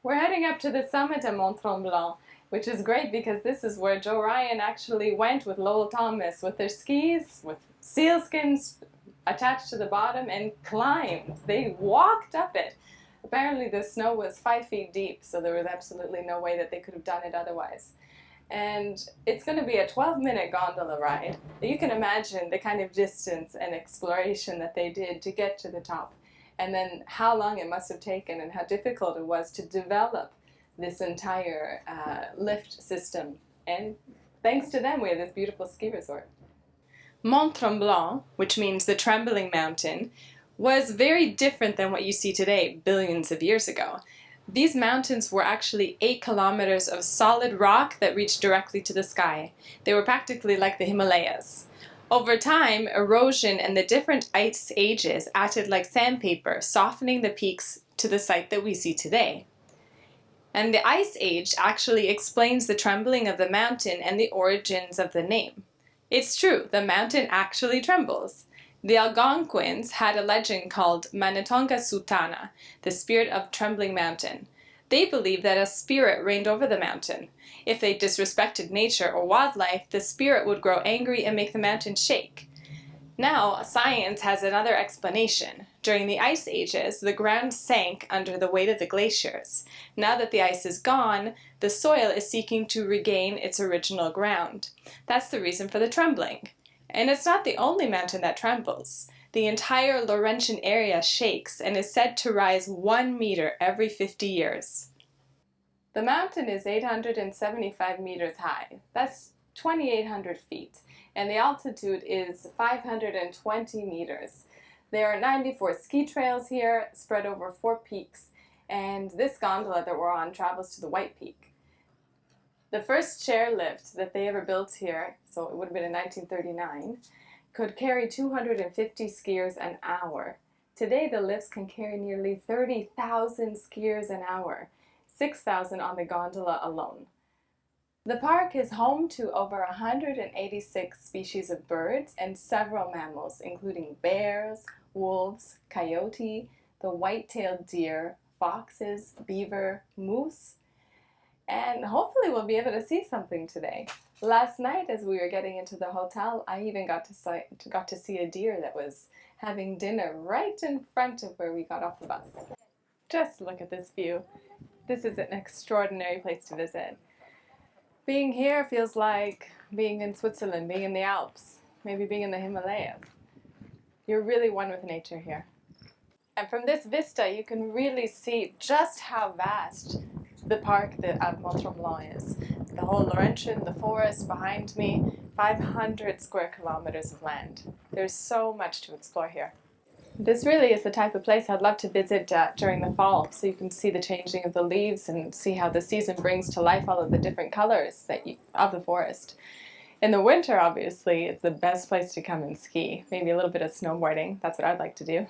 We're heading up to the summit of Mont-Tremblant, which is great because this is where Joe Ryan actually went with Lowell Thomas with their skis, with sealskins attached to the bottom, and climbed. They walked up it. Apparently the snow was 5 feet deep, so there was absolutely no way that they could have done it otherwise. And it's going to be a 12-minute gondola ride. You can imagine the kind of distance and exploration that they did to get to the top, and then how long it must have taken and how difficult it was to develop this entire lift system. And thanks to them, we have this beautiful ski resort. Mont-Tremblant, which means the trembling mountain, was very different than what you see today, billions of years ago. These mountains were actually 8 kilometers of solid rock that reached directly to the sky. They were practically like the Himalayas. Over time, erosion and the different ice ages acted like sandpaper, softening the peaks to the site that we see today. And the Ice Age actually explains the trembling of the mountain and the origins of the name. It's true, the mountain actually trembles. The Algonquins had a legend called Manitonga Sutana, the spirit of Trembling Mountain. They believed that a spirit reigned over the mountain. If they disrespected nature or wildlife, the spirit would grow angry and make the mountain shake. Now, science has another explanation. During the ice ages, the ground sank under the weight of the glaciers. Now that the ice is gone, the soil is seeking to regain its original ground. That's the reason for the trembling. And it's not the only mountain that trembles. The entire Laurentian area shakes and is said to rise 1 meter every 50 years. The mountain is 875 meters high. That's 2,800 feet. And the altitude is 520 meters. There are 94 ski trails here, spread over 4 peaks. And this gondola that we're on travels to the White Peak. The first chairlift that they ever built here, so it would have been in 1939, could carry 250 skiers an hour. Today the lifts can carry nearly 30,000 skiers an hour, 6,000 on the gondola alone. The park is home to over 186 species of birds and several mammals, including bears, wolves, coyote, the white-tailed deer, foxes, beaver, moose, and hopefully we'll be able to see something today. Last night as we were getting into the hotel, I even got to see a deer that was having dinner right in front of where we got off the bus. Just look at this view. This is an extraordinary place to visit. Being here feels like being in Switzerland, being in the Alps, maybe being in the Himalayas. You're really one with nature here. And from this vista you can really see just how vast the park at Mont-Tremblant is. The whole Laurentian, the forest behind me, 500 square kilometers of land. There's so much to explore here. This really is the type of place I'd love to visit during the fall, so you can see the changing of the leaves and see how the season brings to life all of the different colors of the forest. In the winter, obviously, it's the best place to come and ski. Maybe a little bit of snowboarding. That's what I'd like to do.